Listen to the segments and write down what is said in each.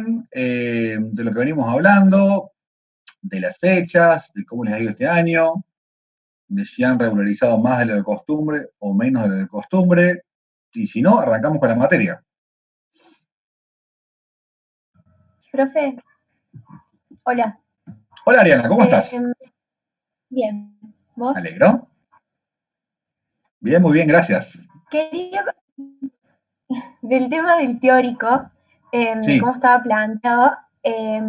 bien de lo que venimos hablando, de las fechas, de cómo les ha ido este año, de si han regularizado más de lo de costumbre o menos de lo de costumbre, y si no, arrancamos con la materia. Profe, hola. Hola Ariana, ¿cómo estás? Bien, ¿Me ¿vos? alegro? Bien, muy bien, gracias. Quería, del tema del teórico, de Sí, cómo estaba planteado, eh,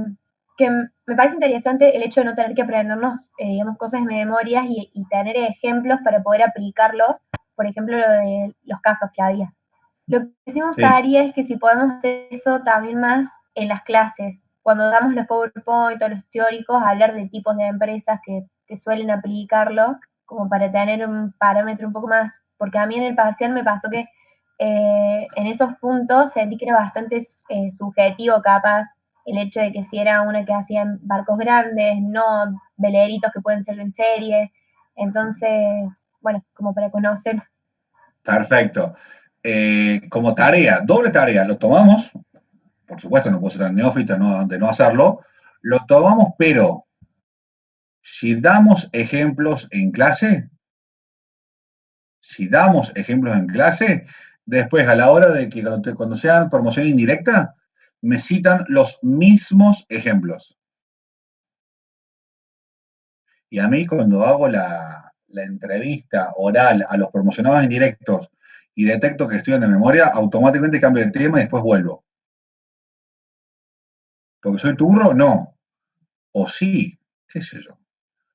que me parece interesante el hecho de no tener que aprendernos, digamos, cosas de memorias y tener ejemplos para poder aplicarlos, por ejemplo, lo de los casos que había. Lo que sí me sí, gustaría es que si podemos hacer eso también más en las clases, cuando damos los PowerPoint o los teóricos, hablar de tipos de empresas que suelen aplicarlo, como para tener un parámetro un poco más, porque a mí en el parcial me pasó que en esos puntos sentí que era bastante subjetivo capaz el hecho de que si era una que hacían barcos grandes, no veleritos que pueden ser en serie, entonces, bueno, como para conocer. perfecto. Como tarea, doble tarea, lo tomamos, por supuesto no puedo ser tan neófita de no hacerlo, lo tomamos, pero si damos ejemplos en clase, si damos ejemplos en clase, después a la hora de que cuando sean promoción indirecta, me citan los mismos ejemplos. Y a mí cuando hago la entrevista oral a los promocionados indirectos y detecto que estudian de memoria, automáticamente cambio de tema y después vuelvo. Porque soy turro, no. O sí, qué sé yo.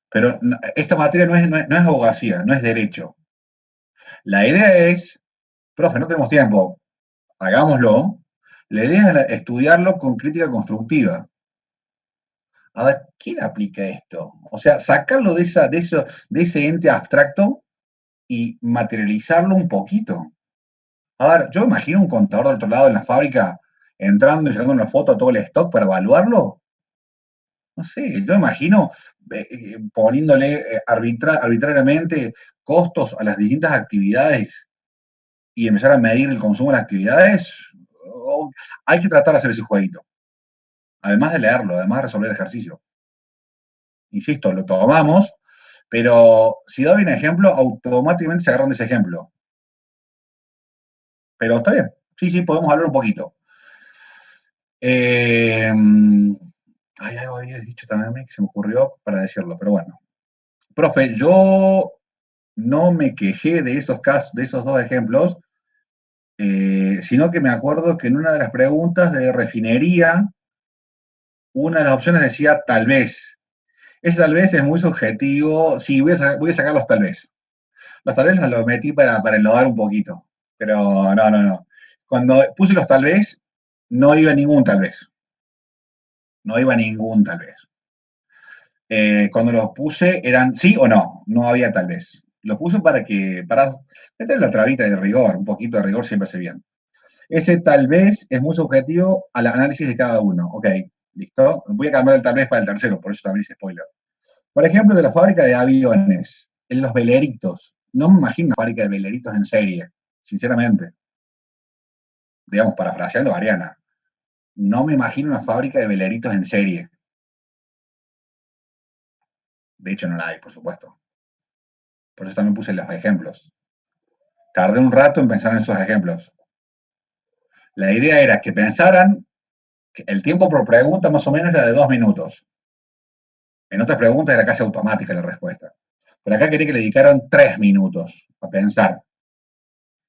Pero esta materia no es abogacía, no es derecho. La idea es, profe, no tenemos tiempo, hagámoslo. La idea es estudiarlo con crítica constructiva. A ver, ¿quién aplica esto? O sea, sacarlo de ese ente abstracto y materializarlo un poquito. A ver, yo imagino un contador del otro lado en la fábrica entrando y sacando una foto a todo el stock para evaluarlo. No sé, yo imagino poniéndole arbitrariamente costos a las distintas actividades y empezar a medir el consumo de las actividades. Hay que tratar de hacer ese jueguito. Además de leerlo, además de resolver el ejercicio. Insisto, lo tomamos, pero si doy un ejemplo, automáticamente se agarran de ese ejemplo. Pero está bien, sí, sí, podemos hablar un poquito. Hay algo había dicho también que se me ocurrió para decirlo, pero bueno. Profe, yo no me quejé de esos casos, de esos dos ejemplos, sino que me acuerdo que en una de las preguntas de refinería, una de las opciones decía tal vez. Ese tal vez es muy subjetivo. Sí, voy a sacar los tal vez. Los tal vez los metí para enlodar un poquito. Pero no, no, no. Cuando puse los tal vez, no iba ningún tal vez. No iba ningún tal vez. Cuando los puse eran sí o no, no había tal vez. Los puse para meter la trabita de rigor, un poquito de rigor siempre hace bien. Ese tal vez es muy subjetivo al análisis de cada uno. Ok, listo. Voy a cambiar el tal vez para el tercero, por eso también hice spoiler. Por ejemplo, de la fábrica de aviones, en los veleritos. No me imagino una fábrica de veleritos en serie, sinceramente. Digamos, parafraseando a Ariana. No me imagino una fábrica de veleritos en serie. De hecho, no la hay, por supuesto. Por eso también puse los ejemplos. Tardé un rato en pensar en esos ejemplos. La idea era que pensaran que el tiempo por pregunta más o menos era de 2 minutos. En otras preguntas era casi automática la respuesta. Pero acá quería que le dedicaran 3 minutos a pensar.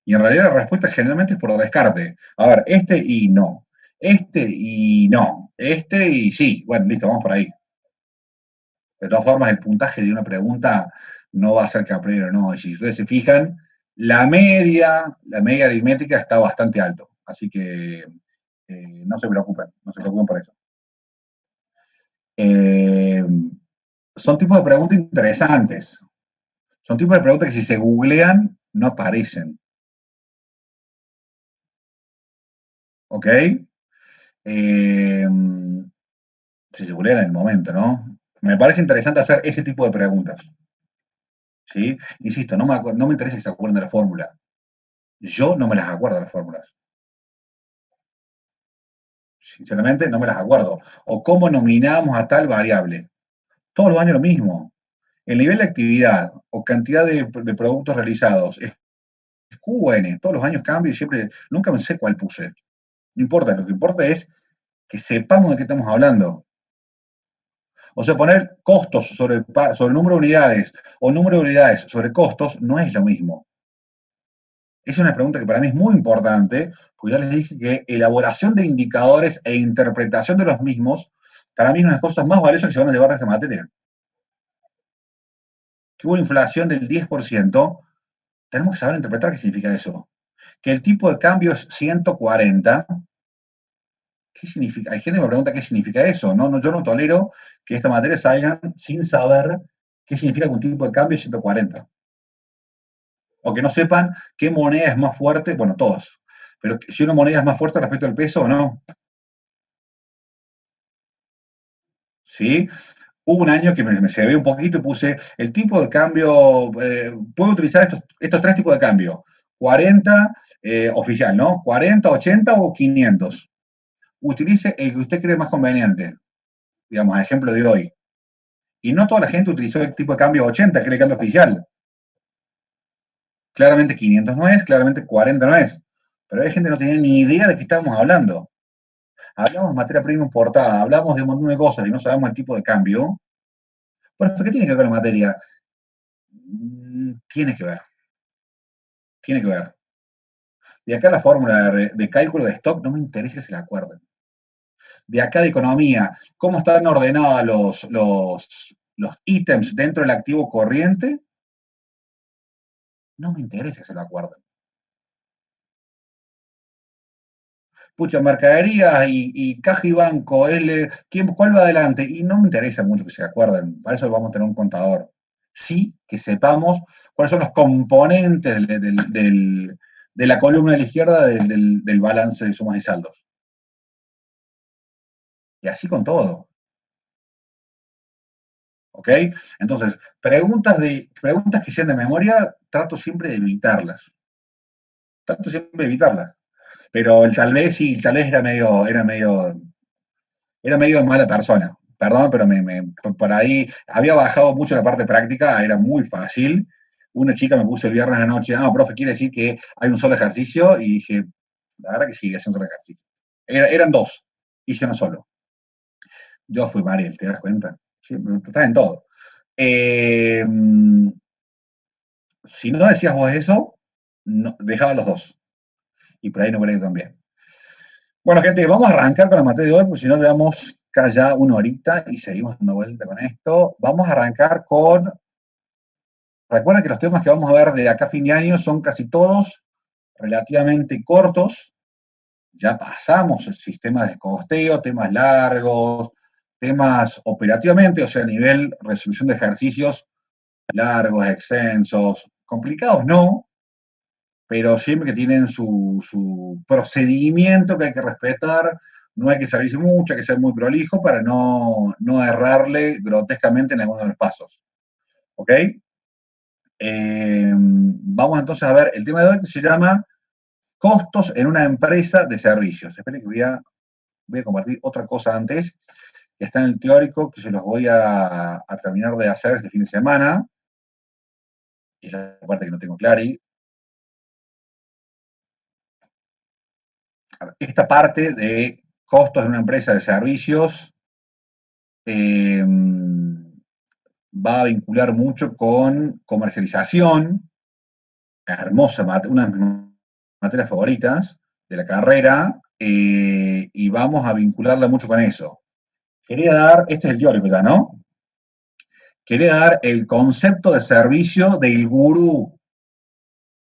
Y en realidad la respuesta generalmente es por descarte. A ver, este y no. Este y no. Este y sí. Bueno, listo, vamos por ahí. De todas formas, el puntaje de una pregunta no va a ser que aprendan o no. Y si ustedes se fijan, la media aritmética está bastante alto. Así que no se preocupen por eso. Eh, son tipos de preguntas interesantes. Son tipos de preguntas que si se googlean no aparecen. ¿Ok? Eh, si se googlean en el momento, ¿no? Me parece interesante hacer ese tipo de preguntas. ¿Sí? Insisto, no me interesa que se acuerden de la fórmula. Yo no me las acuerdo las fórmulas. Sinceramente, no me las acuerdo. O cómo nominamos a tal variable. Todos los años lo mismo. El nivel de actividad o cantidad de productos realizados es QN. Todos los años cambio y siempre, nunca me sé cuál puse. No importa, lo que importa es que sepamos de qué estamos hablando. O sea, poner costos sobre número de unidades o número de unidades sobre costos no es lo mismo. Es una pregunta que para mí es muy importante, porque ya les dije que elaboración de indicadores e interpretación de los mismos, para mí es una de las cosas más valiosas que se van a llevar de esta materia. Que hubo inflación del 10%, tenemos que saber interpretar qué significa eso. Que el tipo de cambio es 140, ¿qué significa? Hay gente que me pregunta qué significa eso. No, yo no tolero que esta materia salgan sin saber qué significa que un tipo de cambio es 140. O que no sepan qué moneda es más fuerte, bueno, todos. Pero si una moneda es más fuerte respecto al peso o no. ¿Sí? Hubo un año que me se ve un poquito y puse el tipo de cambio, puedo utilizar estos tres tipos de cambio. 40, oficial, ¿no? 40, 80 o 500. Utilice el que usted cree más conveniente. Digamos, a ejemplo de hoy. Y no toda la gente utilizó el tipo de cambio 80, que es el cambio oficial. Claramente 500 no es, claramente 40 no es. Pero hay gente que no tenía ni idea de qué estábamos hablando. Hablamos de materia prima importada, hablamos de un montón de cosas y no sabemos el tipo de cambio. Bueno, ¿qué tiene que ver con la materia? Tiene que ver. Tiene que ver. De acá la fórmula de cálculo de stock no me interesa que se la acuerden. De acá de economía, cómo están ordenados los ítems dentro del activo corriente, no me interesa que se lo acuerden. Pucha, mercadería y caja y banco, ¿cuál va adelante? Y no me interesa mucho que se acuerden, para eso vamos a tener un contador. Sí que sepamos cuáles son los componentes de la columna de la izquierda del balance de sumas y saldos. Y así con todo. ¿Ok? Entonces, preguntas que sean de memoria, trato siempre de evitarlas. Trato siempre de evitarlas. Pero el tal vez sí, tal vez era medio de mala persona. Perdón, pero por ahí había bajado mucho la parte práctica, era muy fácil. Una chica me puso el viernes a la noche, profe, quiere decir que hay un solo ejercicio, y dije, la verdad que sí, hace un solo ejercicio. Eran dos, hice uno solo. Yo fui Mariel, ¿te das cuenta? Sí, estás en todo. Si no decías vos eso, no, dejaba los dos. Y por ahí no hubiera ido tan bien. Bueno, gente, vamos a arrancar con la materia de hoy, porque si no, llevamos ya una horita y seguimos dando vuelta con esto. Vamos a arrancar con. Recuerden que los temas que vamos a ver de acá a fin de año son casi todos relativamente cortos. Ya pasamos el sistema de costeo, temas largos, temas operativamente, o sea, a nivel resolución de ejercicios largos, extensos, complicados no, pero siempre que tienen su procedimiento que hay que respetar, no hay que salirse mucho, hay que ser muy prolijo para no errarle grotescamente en alguno de los pasos. ¿Ok? Vamos entonces a ver el tema de hoy, que se llama costos en una empresa de servicios. Esperen que voy a compartir otra cosa antes, que está en el teórico, que se los voy a terminar de hacer este fin de semana. Y es la parte que no tengo clara. Esta parte de costos de una empresa de servicios va a vincular mucho con comercialización, hermosa, una de mis materias favoritas de la carrera, y vamos a vincularla mucho con eso. Quería dar, este es el teórico ya, ¿no? Quería dar el concepto de servicio del gurú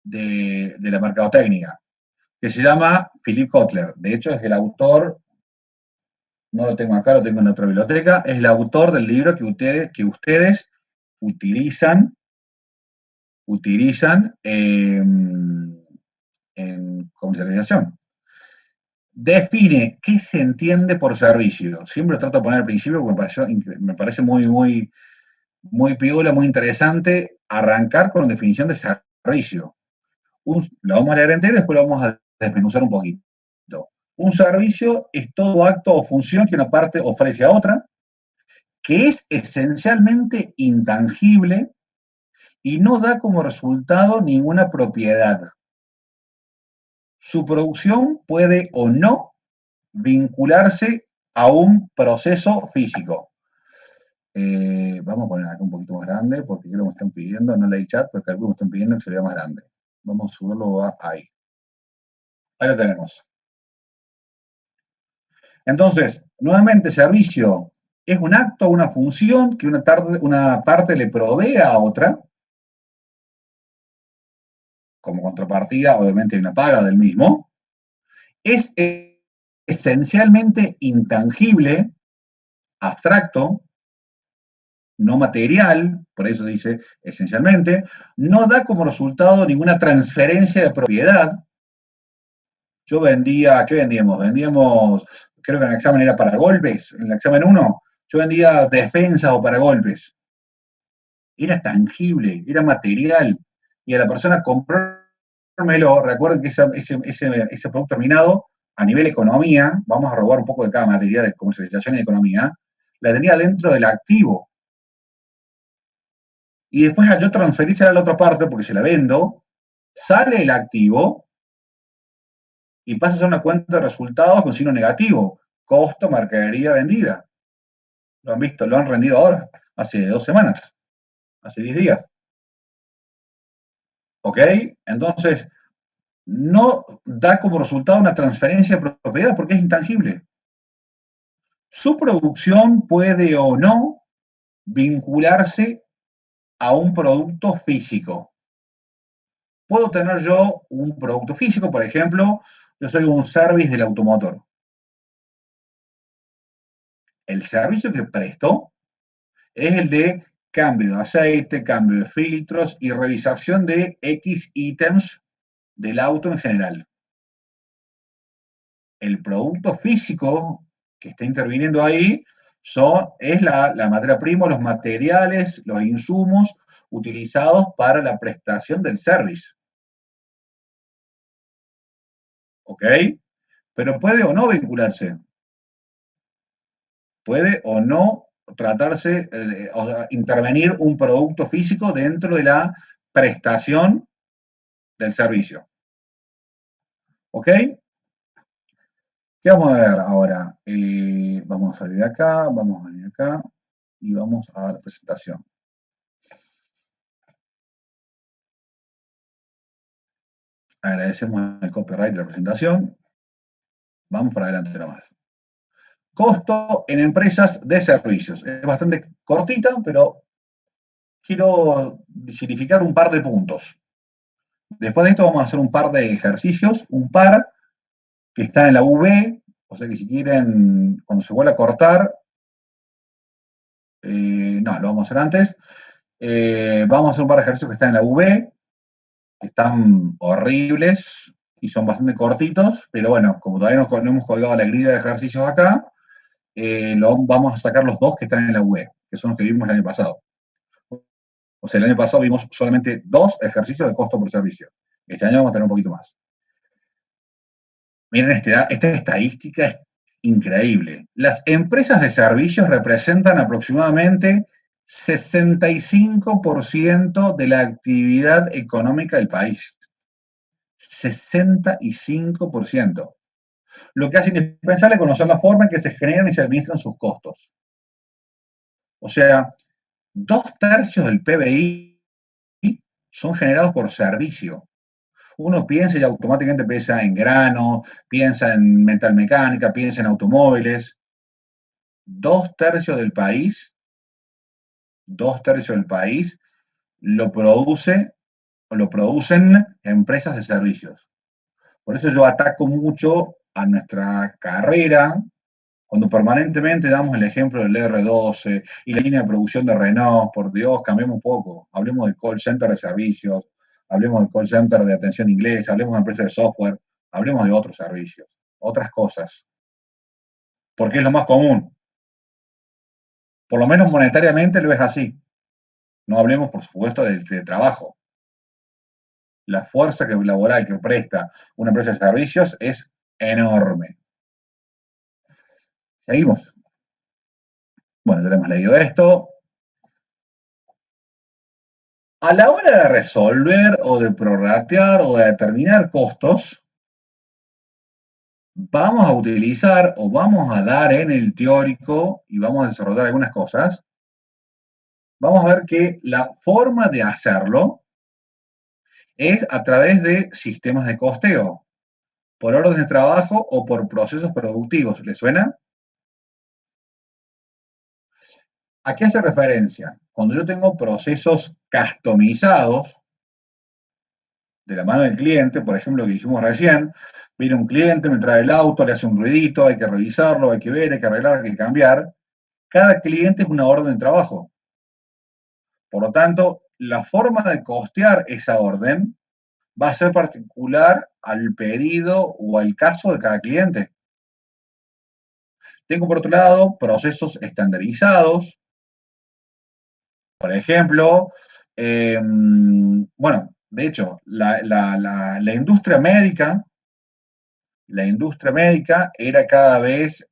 de la mercadotecnia, que se llama Philip Kotler. De hecho, es el autor, no lo tengo acá, lo tengo en la otra biblioteca, es el autor del libro que ustedes utilizan en comercialización. Define qué se entiende por servicio. Siempre lo trato de poner al principio porque me parece muy piola, muy interesante arrancar con la definición de servicio. Lo vamos a leer entero y después lo vamos a desmenuzar un poquito. Un servicio es todo acto o función que una parte ofrece a otra, que es esencialmente intangible y no da como resultado ninguna propiedad. Su producción puede o no vincularse a un proceso físico. Vamos a poner acá un poquito más grande porque creo que me están pidiendo, no leí el chat, pero calculo que me están pidiendo que se vea más grande. Vamos a subirlo ahí. Ahí lo tenemos. Entonces, nuevamente, servicio es un acto, una función que una parte le provee a otra. Como contrapartida, obviamente hay una paga del mismo. Es esencialmente intangible, abstracto, no material, por eso dice esencialmente, no da como resultado ninguna transferencia de propiedad. Yo vendía, ¿qué vendíamos? Vendíamos, creo que en el examen era para golpes, en el examen 1, yo vendía defensas o para golpes. Era tangible, era material, y a la persona comprármelo, recuerden que ese producto terminado, a nivel economía, vamos a robar un poco de cada materia de comercialización y economía, la tenía dentro del activo. Y después al yo transferírsela a la otra parte, porque se la vendo, sale el activo y pasa a ser una cuenta de resultados con signo negativo. Costo, mercadería vendida. Lo han visto, lo han rendido ahora, hace 2 semanas, hace 10 días. ¿Ok? Entonces, no da como resultado una transferencia de propiedad porque es intangible. Su producción puede o no vincularse a un producto físico. Puedo tener yo un producto físico, por ejemplo, yo soy un service del automotor. El servicio que presto es el de cambio de aceite, cambio de filtros y revisación de X ítems del auto en general. El producto físico que está interviniendo ahí es la materia prima, los materiales, los insumos utilizados para la prestación del service. ¿Ok? Pero puede o no vincularse. Puede o no tratarse, o sea, intervenir un producto físico dentro de la prestación del servicio. ¿Ok? ¿Qué vamos a ver ahora? Vamos a salir de acá, vamos a venir acá y vamos a la presentación. Agradecemos el copyright de la presentación. Vamos para adelante nomás. Costo en empresas de servicios. Es bastante cortita, pero quiero significar un par de puntos. Después de esto vamos a hacer un par de ejercicios, un par que están en la UV, o sea que si quieren, cuando se vuelva a cortar, no, lo vamos a hacer antes. Vamos a hacer un par de ejercicios que están en la UV, que están horribles y son bastante cortitos, pero bueno, como todavía no hemos colgado la grilla de ejercicios acá, vamos a sacar los dos que están en la UV, que son los que vimos el año pasado. O sea, el año pasado vimos solamente 2 ejercicios de costo por servicio. Este año vamos a tener un poquito más. Miren, esta estadística es increíble. Las empresas de servicios representan aproximadamente 65% de la actividad económica del país. 65%. Lo que hace indispensable conocer la forma en que se generan y se administran sus costos. O sea, 2/3 del PBI son generados por servicio. Uno piensa y automáticamente piensa en grano, piensa en metalmecánica, piensa en automóviles. 2/3 del país, 2/3 del país lo producen empresas de servicios. Por eso yo ataco mucho a nuestra carrera cuando permanentemente damos el ejemplo del R12 y la línea de producción de Renault. Por Dios, cambiemos un poco. Hablemos de call center de servicios, hablemos de call center de atención inglesa, hablemos de empresas de software, hablemos de otros servicios, otras cosas. Porque es lo más común. Por lo menos monetariamente lo es así. No hablemos, por supuesto, de trabajo. La fuerza laboral que presta una empresa de servicios es enorme. Seguimos. Bueno, ya hemos leído esto. A la hora de resolver o de prorratear o de determinar costos, vamos a utilizar o vamos a dar en el teórico y vamos a desarrollar algunas cosas. Vamos a ver que la forma de hacerlo es a través de sistemas de costeo, por orden de trabajo o por procesos productivos. ¿Le suena? ¿A qué hace referencia? Cuando yo tengo procesos customizados de la mano del cliente, por ejemplo, lo que dijimos recién, viene un cliente, me trae el auto, le hace un ruidito, hay que revisarlo, hay que ver, hay que arreglar, hay que cambiar. Cada cliente es una orden de trabajo. Por lo tanto, la forma de costear esa orden va a ser particular al pedido o al caso de cada cliente. Tengo por otro lado procesos estandarizados. Por ejemplo, bueno, de hecho, la industria médica, era cada vez,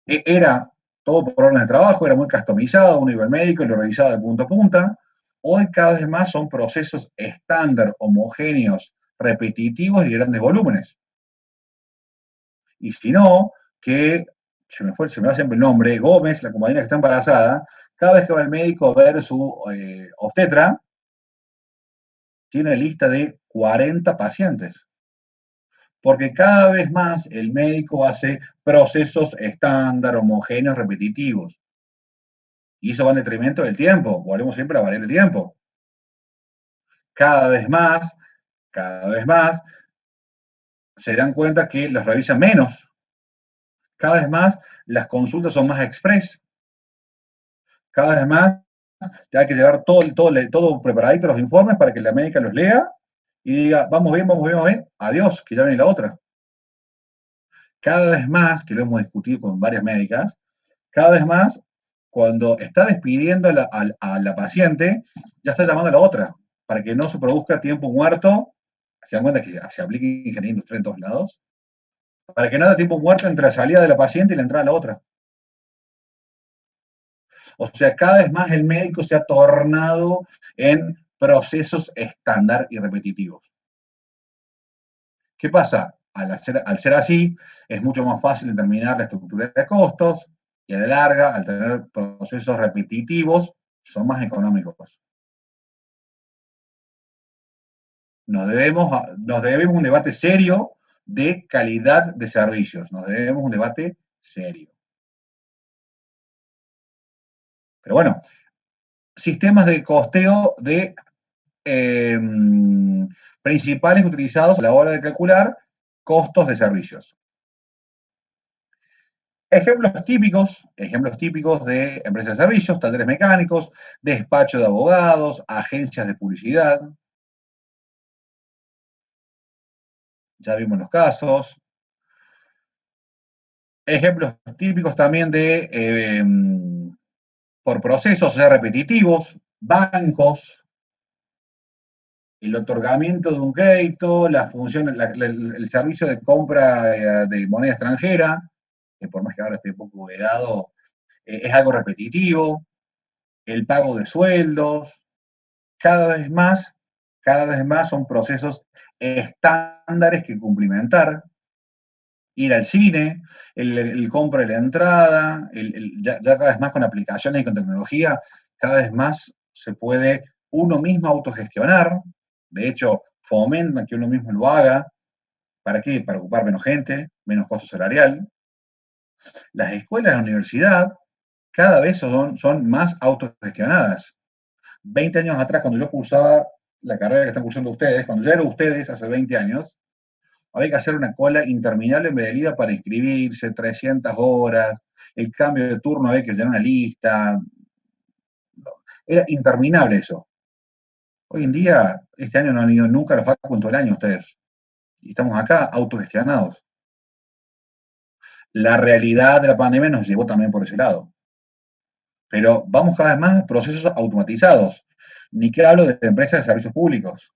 era todo por orden de trabajo, era muy customizado a un nivel médico y lo revisaba de punta a punta. Hoy cada vez más son procesos estándar, homogéneos, repetitivos y de grandes volúmenes. Y si no, que se me va siempre el nombre, Gómez, la compañera que está embarazada, cada vez que va el médico a ver su obstetra, tiene lista de 40 pacientes. Porque cada vez más el médico hace procesos estándar, homogéneos, repetitivos. Y eso va en detrimento del tiempo. Volvemos siempre a valer el tiempo. Cada vez más, se dan cuenta que los revisan menos. Cada vez más las consultas son más express. Cada vez más te hay que llevar todo preparadito los informes para que la médica los lea y diga, vamos bien, adiós, que ya viene la otra. Cada vez más, que lo hemos discutido con varias médicas, cada vez más, cuando está despidiendo a la paciente, ya está llamando a la otra, para que no se produzca tiempo muerto. Se dan cuenta que se aplica ingeniería industrial en todos lados, para que no haya tiempo muerto entre la salida de la paciente y la entrada de la otra. O sea, cada vez más el médico se ha tornado en procesos estándar y repetitivos. ¿Qué pasa? Al ser así, es mucho más fácil determinar la estructura de costos y a la larga, al tener procesos repetitivos, son más económicos. Nos debemos un debate serio de calidad de servicios. Nos debemos un debate serio. Pero bueno, sistemas de costeo de principales utilizados a la hora de calcular costos de servicios. Ejemplos típicos de empresas de servicios, talleres mecánicos, despacho de abogados, agencias de publicidad. Ya vimos los casos. Ejemplos típicos también de por procesos, o sea, repetitivos, bancos, el otorgamiento de un crédito, la función, el servicio de compra de moneda extranjera, que por más que ahora esté un poco vedado, es algo repetitivo, el pago de sueldos, cada vez más son procesos estándares que cumplimentar. Ir al cine, el compra de la entrada, ya cada vez más con aplicaciones y con tecnología, cada vez más se puede uno mismo autogestionar. De hecho, fomenta que uno mismo lo haga. ¿Para qué? Para ocupar menos gente, menos costo salarial. Las escuelas de la universidad cada vez son más autogestionadas. 20 años atrás, cuando yo cursaba la carrera que están cursando ustedes, cuando ya eran ustedes hace 20 años, había que hacer una cola interminable en Bedelida para inscribirse, 300 horas, el cambio de turno había que llenar una lista. Era interminable eso. Hoy en día, este año no han ido nunca a la facu en todo el año ustedes. Y estamos acá autogestionados. La realidad de la pandemia nos llevó también por ese lado. Pero vamos cada vez más a procesos automatizados. Ni que hablo de empresas de servicios públicos.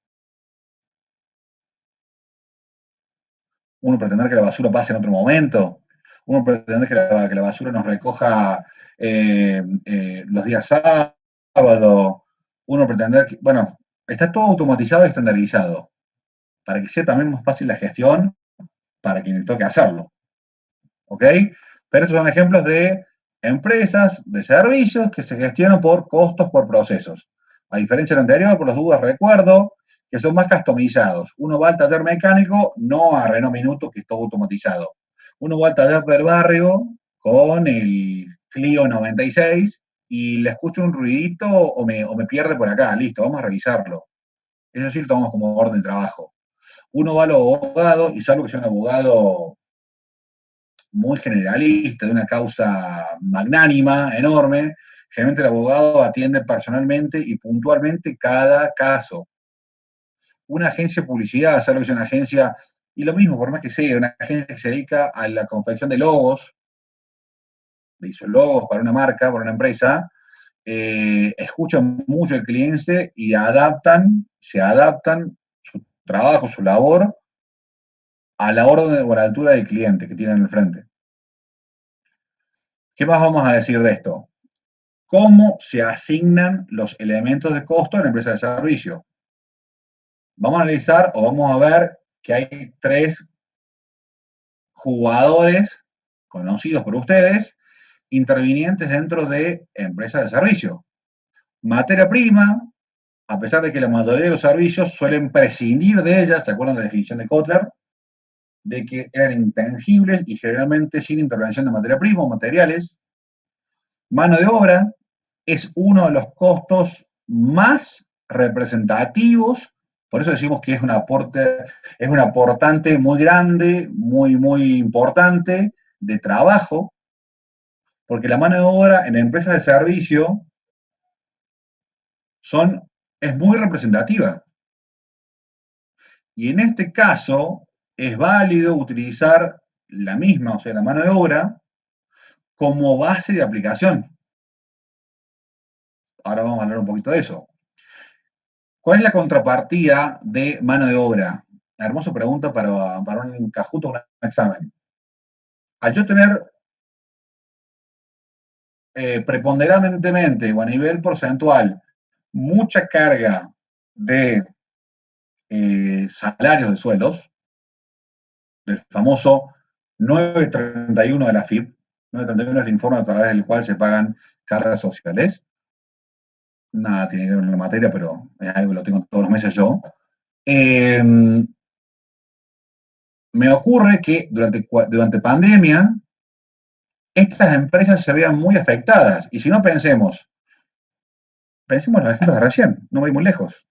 Uno pretender que la basura pase en otro momento, uno pretende que la basura nos recoja los días sábado, uno pretende que, bueno, está todo automatizado y estandarizado, para que sea también más fácil la gestión para quien le toque hacerlo, ¿ok? Pero estos son ejemplos de empresas, de servicios que se gestionan por costos, por procesos. A diferencia del anterior, por las dudas recuerdo que son más customizados. Uno va al taller mecánico, no a Renault Minuto, que es todo automatizado. Uno va al taller del barrio con el Clio 96 y le escucho un ruidito o me pierde por acá. Listo, vamos a revisarlo. Eso sí lo tomamos como orden de trabajo. Uno va al abogado y salvo que sea un abogado muy generalista, de una causa magnánima, enorme, generalmente el abogado atiende personalmente y puntualmente cada caso. Una agencia de publicidad, salvo que sea una agencia, y lo mismo, por más que sea, una agencia que se dedica a la confección de logos, hizo logos para una marca, para una empresa, escuchan mucho al cliente y se adaptan su trabajo, su labor, a la orden o a la altura del cliente que tienen en el frente. ¿Qué más vamos a decir de esto? ¿Cómo se asignan los elementos de costo en la empresa de servicio? Vamos a analizar o vamos a ver que hay 3 jugadores conocidos por ustedes, intervinientes dentro de empresas de servicio. Materia prima, a pesar de que la mayoría de los servicios suelen prescindir de ella, ¿se acuerdan de la definición de Kotler? De que eran intangibles y generalmente sin intervención de materia prima o materiales. Mano de obra es uno de los costos más representativos, por eso decimos que es un aportante muy grande, muy importante de trabajo, porque la mano de obra en empresas de servicio es muy representativa. Y en este caso es válido utilizar la misma, o sea, la mano de obra, como base de aplicación. Ahora vamos a hablar un poquito de eso. ¿Cuál es la contrapartida de mano de obra? Hermosa pregunta para un cajuto, un examen. Al yo tener preponderantemente o a nivel porcentual mucha carga de salarios de sueldos, del famoso 931 de la FIP, 931 es el informe a través del cual se pagan cargas sociales. Nada tiene que ver con la materia, pero es algo que lo tengo todos los meses yo. Me ocurre que durante pandemia estas empresas se vean muy afectadas. Y si no pensemos los ejemplos de recién, no voy muy lejos.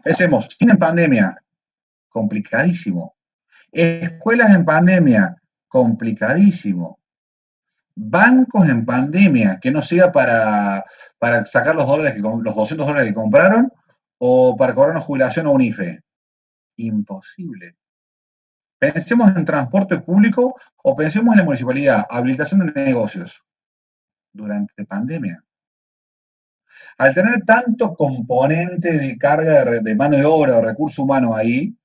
Pensemos, cine en pandemia, complicadísimo. Escuelas en pandemia, complicadísimo. Bancos en pandemia, que no sea para sacar los $200 que compraron o para cobrar una jubilación o un IFE. Imposible. Pensemos en transporte público o pensemos en la municipalidad, habilitación de negocios durante pandemia. Al tener tanto componente de carga de mano de obra o recurso humano ahí,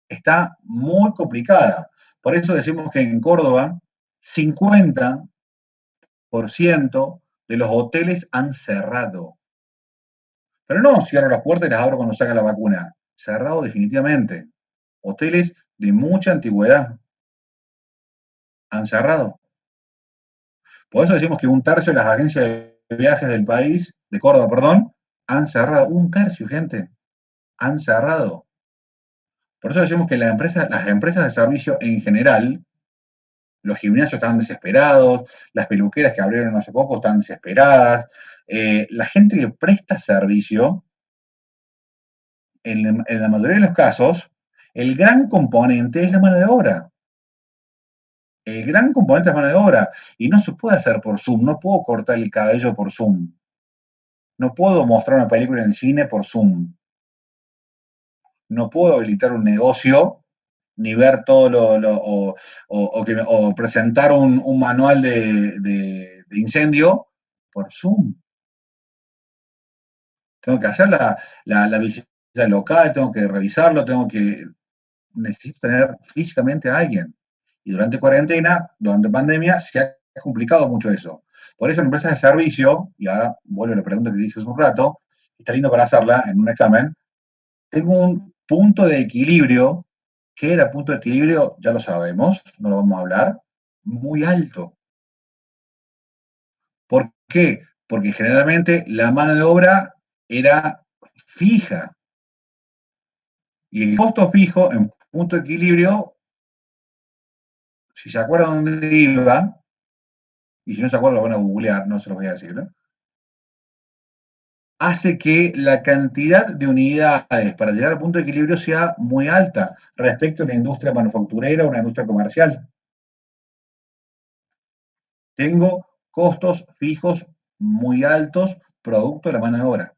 está muy complicada. Por eso decimos que en Córdoba 50% de los hoteles han cerrado. Pero no cierro las puertas y las abro cuando saca la vacuna. Cerrado definitivamente. Hoteles de mucha antigüedad han cerrado. Por eso decimos que 1/3 de las agencias de viajes del país, de Córdoba, perdón, han cerrado. 1/3, gente. Han cerrado. Por eso decimos que las empresas de servicio en general, los gimnasios están desesperados, las peluqueras que abrieron hace poco están desesperadas, la gente que presta servicio, en la mayoría de los casos, el gran componente es la mano de obra. El gran componente es mano de obra. Y no se puede hacer por Zoom. No puedo cortar el cabello por Zoom. No puedo mostrar una película en el cine por Zoom. No puedo habilitar un negocio ni ver todo o presentar un manual de incendio por Zoom. Tengo que hacer la visita local, tengo que revisarlo, tengo que necesito tener físicamente a alguien. Y durante cuarentena, durante pandemia, se ha complicado mucho eso. Por eso en empresas de servicio, y ahora vuelvo a la pregunta que dije hace un rato, está lindo para hacerla en un examen, tengo un punto de equilibrio. ¿Qué era punto de equilibrio? Ya lo sabemos, no lo vamos a hablar, muy alto. ¿Por qué? Porque generalmente la mano de obra era fija. Y el costo fijo en punto de equilibrio, si se acuerdan dónde iba, y si no se acuerdan lo van a googlear, no se los voy a decir, ¿no? Hace que la cantidad de unidades para llegar al punto de equilibrio sea muy alta respecto a una industria manufacturera o una industria comercial. Tengo costos fijos muy altos producto de la mano de obra.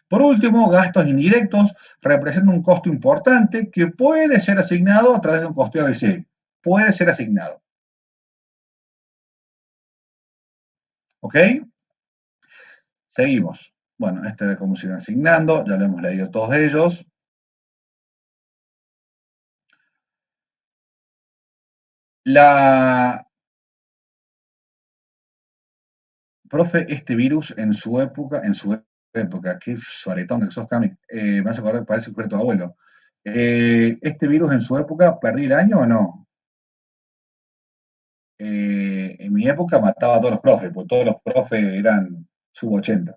Por último, gastos indirectos representan un costo importante que puede ser asignado a través de un costeo ABC. Puede ser asignado. ¿Ok? Seguimos. Bueno, este era cómo se iban asignando, ya lo hemos leído todos ellos. Profe, este virus en su época, qué soretón que sos, Cami, me hace acordar, parece que fue tu abuelo. ¿Este virus en su época perdí el año o no? En mi época mataba a todos los profes, porque todos los profes eran sub-80.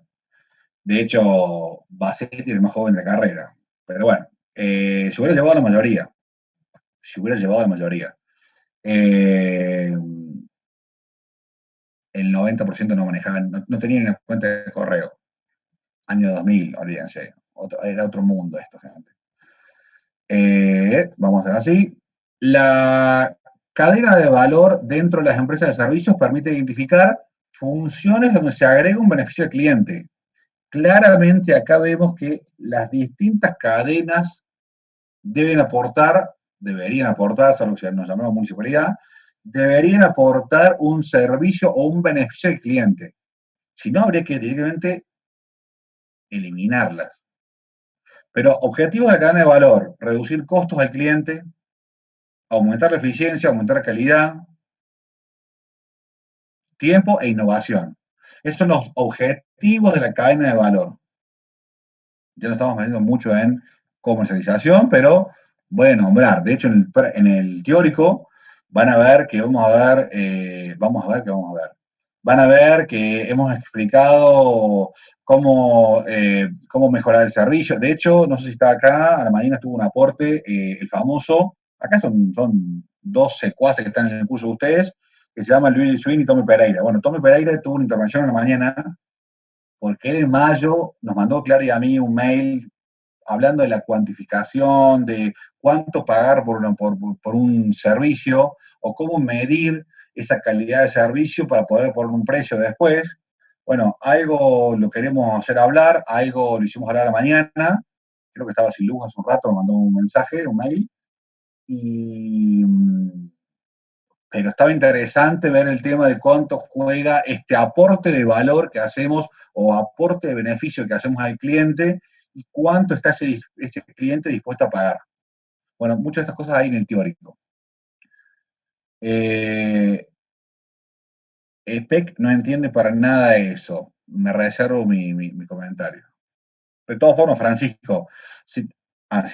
De hecho, Bassetti era el más joven de la carrera. Pero bueno, se hubiera llevado a la mayoría. Se hubiera llevado a la mayoría. El 90% no manejaban, no tenían una cuenta de correo. Año 2000, olvídense. Era otro mundo esto, gente. Vamos a hacer así. La cadena de valor dentro de las empresas de servicios permite identificar funciones donde se agrega un beneficio al cliente. Claramente acá vemos que las distintas cadenas deberían aportar, salvo que nos llamamos municipalidad, deberían aportar un servicio o un beneficio al cliente. Si no, habría que directamente eliminarlas. Pero objetivos de la cadena de valor: reducir costos al cliente, aumentar la eficiencia, aumentar la calidad, tiempo e innovación. Esos son los objetivos de la cadena de valor. Ya no estamos metiendo mucho en comercialización, pero voy a nombrar. De hecho, en el teórico van a ver que vamos a ver. Van a ver que hemos explicado cómo mejorar el servicio. De hecho, no sé si está acá, a la mañana estuvo un aporte, el famoso, acá son dos secuaces que están en el curso de ustedes, que se llaman Luis Swin y Tommy Pereira. Bueno, Tommy Pereira tuvo una intervención en la mañana, porque él en mayo nos mandó, Clara y a mí, un mail hablando de la cuantificación, de cuánto pagar por un servicio, o cómo medir esa calidad de servicio para poder poner un precio después. Bueno, algo lo queremos hacer hablar, algo lo hicimos hablar a la mañana, creo que estaba sin luz hace un rato, me mandó un mensaje, un mail, pero estaba interesante ver el tema de cuánto juega este aporte de valor que hacemos o aporte de beneficio que hacemos al cliente y cuánto está ese cliente dispuesto a pagar. Bueno, muchas de estas cosas hay en el teórico. EPEC no entiende para nada eso. Me reservo mi comentario. De todas formas, Francisco, era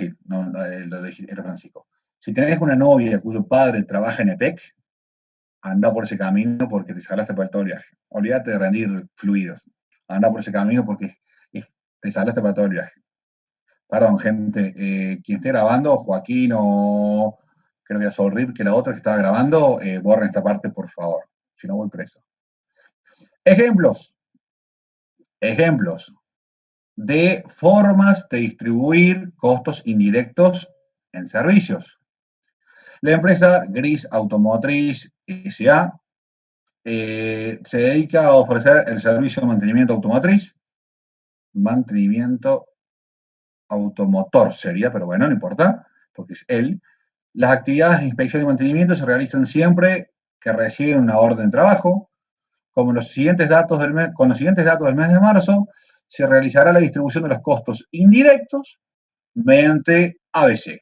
Francisco. Si tenés una novia cuyo padre trabaja en EPEC, anda por ese camino porque te salaste para todo el viaje. Olvídate de rendir fluidos. Anda por ese camino porque te salaste para todo el viaje. Perdón, gente. Quien esté grabando, Joaquín o creo que era Sol Rip, que la otra que estaba grabando, borren esta parte, por favor. Si no, voy preso. Ejemplos de formas de distribuir costos indirectos en servicios. La empresa Gris Automotriz S.A. Se dedica a ofrecer el servicio de mantenimiento automotriz, mantenimiento automotor sería, pero bueno, no importa, porque es él. Las actividades de inspección y mantenimiento se realizan siempre que reciben una orden de trabajo. Con los siguientes datos del mes de marzo, se realizará la distribución de los costos indirectos mediante ABC.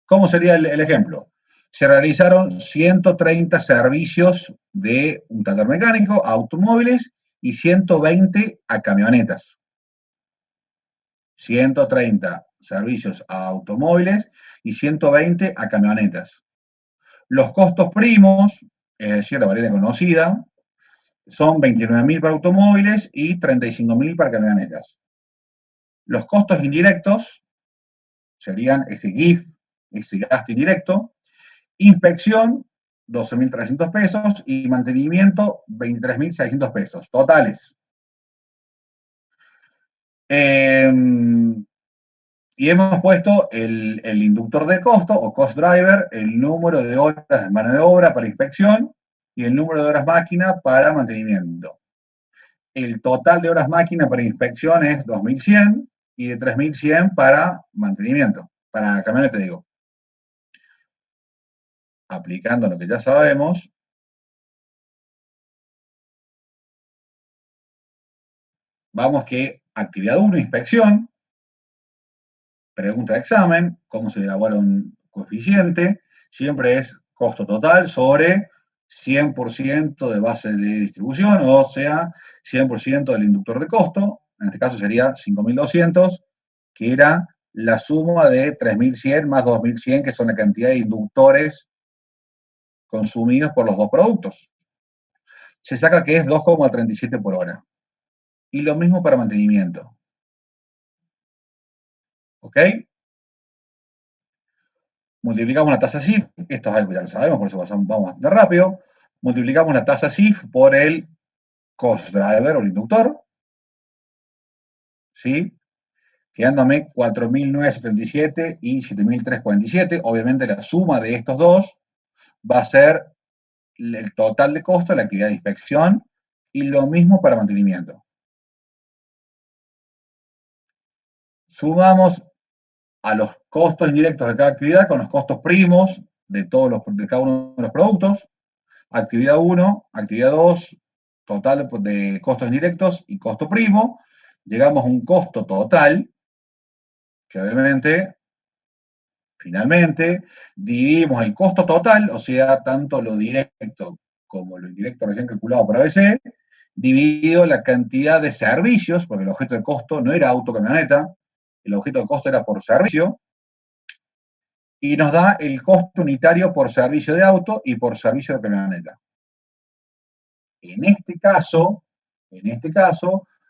¿Cómo sería el ejemplo? Se realizaron 130 servicios de un taller mecánico a automóviles y 120 a camionetas. 130 servicios a automóviles y 120 a camionetas. Los costos primos, es decir, la variable conocida, son 29.000 para automóviles y 35.000 para camionetas. Los costos indirectos serían ese GIF, ese gasto indirecto, inspección, 12.300 pesos y mantenimiento, 23.600 pesos, totales. Y hemos puesto el inductor de costo o cost driver, el número de horas de mano de obra para inspección y el número de horas máquina para mantenimiento. El total de horas máquina para inspección es 2.100 y de 3.100 para mantenimiento, para camioneta digo. Aplicando lo que ya sabemos, vamos que actividad 1, inspección, pregunta de examen, cómo se elabora un coeficiente, siempre es costo total sobre 100% de base de distribución, o sea, 100% del inductor de costo, en este caso sería 5.200, que era la suma de 3.100 más 2.100, que son la cantidad de inductores consumidos por los dos productos. Se saca que es 2,37 por hora. Y lo mismo para mantenimiento. ¿Ok? Multiplicamos la tasa SIF, esto es algo que ya lo sabemos, por eso vamos bastante rápido. Multiplicamos la tasa SIF por el cost driver o el inductor, ¿sí? Quedándome 4.977 y 7.347. Obviamente la suma de estos dos va a ser el total de costo de la actividad de inspección y lo mismo para mantenimiento. Sumamos a los costos indirectos de cada actividad con los costos primos de cada uno de los productos. Actividad 1, actividad 2, total de costos indirectos y costo primo. Llegamos a un costo total que obviamente, finalmente, dividimos el costo total, o sea, tanto lo directo como lo indirecto recién calculado por ABC, dividido la cantidad de servicios, porque el objeto de costo no era autocamioneta, el objeto de costo era por servicio, y nos da el costo unitario por servicio de auto y por servicio de camioneta. En este caso,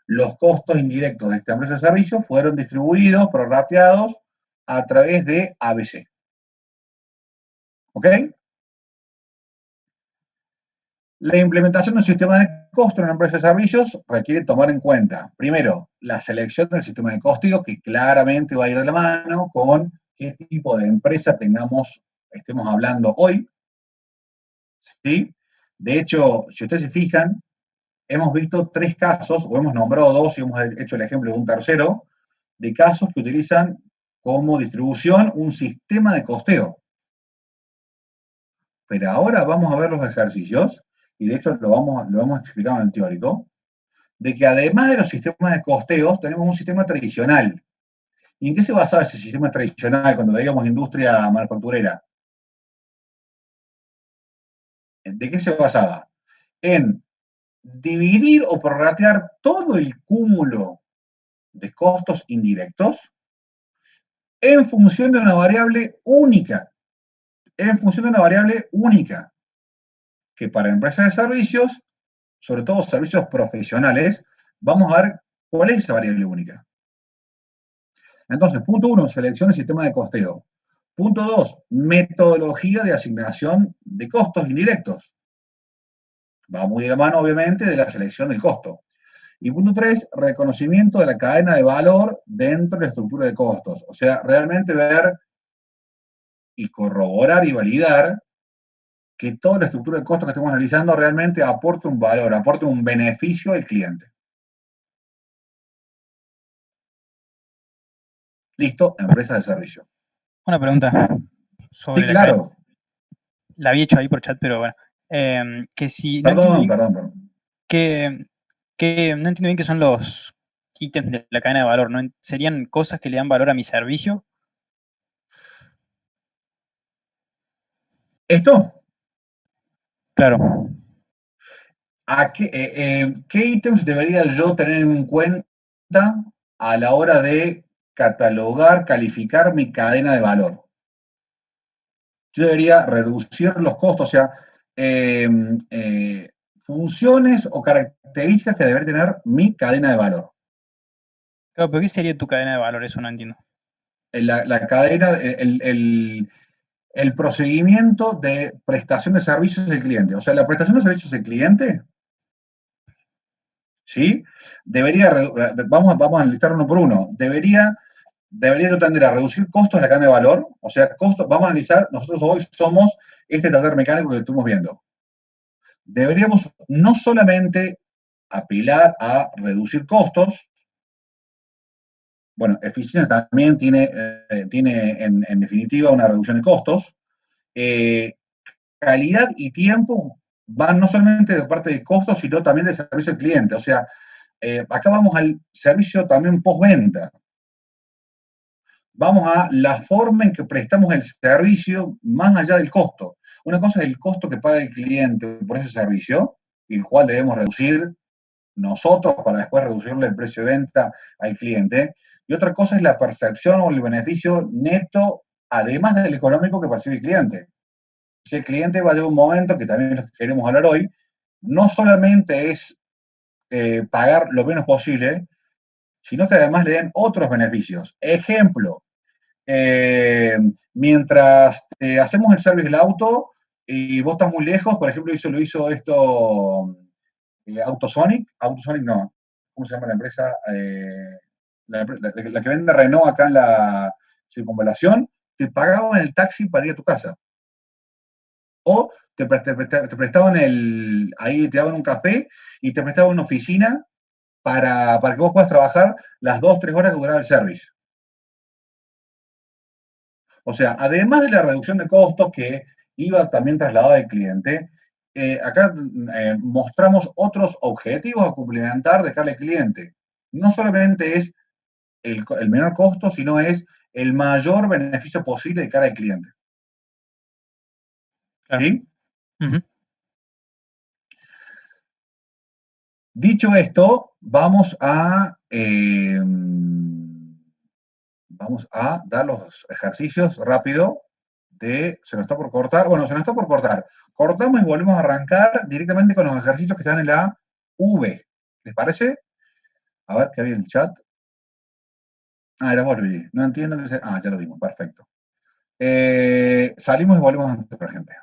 los costos indirectos de esta empresa de servicios fueron distribuidos, prorrateados a través de ABC. ¿Ok? La implementación de un sistema de costo en una empresa de servicios requiere tomar en cuenta, primero, la selección del sistema de costeo, que claramente va a ir de la mano con qué tipo de empresa estemos hablando hoy. ¿Sí? De hecho, si ustedes se fijan, hemos visto 3 casos, o hemos nombrado 2 y hemos hecho el ejemplo de un tercero, de casos que utilizan como distribución un sistema de costeo. Pero ahora vamos a ver los ejercicios, y de hecho lo hemos explicado en el teórico, de que además de los sistemas de costeos, tenemos un sistema tradicional. ¿Y en qué se basaba ese sistema tradicional cuando veíamos industria manufacturera? ¿De qué se basaba? En dividir o prorratear todo el cúmulo de costos indirectos en función de una variable única. Que para empresas de servicios, sobre todo servicios profesionales, vamos a ver cuál es esa variable única. Entonces, punto 1, selección del sistema de costeo. Punto 2, metodología de asignación de costos indirectos. Va muy de la mano, obviamente, de la selección del costo. Y punto 3, reconocimiento de la cadena de valor dentro de la estructura de costos. O sea, realmente ver y corroborar y validar que toda la estructura de costos que estamos analizando realmente aporte un valor, aporte un beneficio al cliente. Listo, empresas de servicio. Una pregunta sobre sí, claro. La había hecho ahí por chat, pero bueno. Que si Perdón. que no entiendo bien qué son los ítems de la cadena de valor, ¿no? ¿Serían cosas que le dan valor a mi servicio? Esto, Claro. ¿qué ítems debería yo tener en cuenta a la hora de catalogar, calificar mi cadena de valor? Yo debería reducir los costos, o sea, eh, funciones o características que debería tener mi cadena de valor. Claro, pero ¿qué sería tu cadena de valor? Eso no entiendo. La cadena, el procedimiento de prestación de servicios del cliente. O sea, la prestación de servicios del cliente, ¿sí? Vamos a enlistar uno por uno. Debería tender a reducir costos de la cadena de valor. O sea, costos, vamos a analizar, nosotros hoy somos este taller mecánico que estuvimos viendo. Deberíamos no solamente apelar a reducir costos, bueno, eficiencia también tiene en definitiva una reducción de costos. Calidad y tiempo van no solamente de parte de costos, sino también de servicio al cliente. O sea, acá vamos al servicio también postventa. Vamos a la forma en que prestamos el servicio más allá del costo. Una cosa es el costo que paga el cliente por ese servicio, el cual debemos reducir nosotros para después reducirle el precio de venta al cliente. Y otra cosa es la percepción o el beneficio neto, además del económico que percibe el cliente. Si el cliente va a llegar un momento, que también es lo que queremos hablar hoy, no solamente es pagar lo menos posible, sino que además le den otros beneficios. Ejemplo, mientras hacemos el servicio del auto y vos estás muy lejos, por ejemplo, lo hizo esto Autosonic no, ¿cómo se llama la empresa? La que vende Renault acá en la circunvalación, te pagaban el taxi para ir a tu casa. O te prestaban ahí te daban un café y te prestaban una oficina para que vos puedas trabajar las 2, 3 horas que duraba el service. O sea, además de la reducción de costos que iba también trasladada al cliente, acá mostramos otros objetivos a complementar de cara al cliente. No solamente es el menor costo, sino es el mayor beneficio posible de cara al cliente. Claro. ¿Sí? Ujú. Dicho esto, vamos a dar los ejercicios rápido se nos está por cortar. Bueno, se nos está por cortar. Cortamos y volvemos a arrancar directamente con los ejercicios que están en la V. ¿Les parece? A ver, ¿qué había en el chat? Era vos, Luigi. No entiendo qué ya lo dimos. Perfecto. Salimos y volvemos a nuestra gente.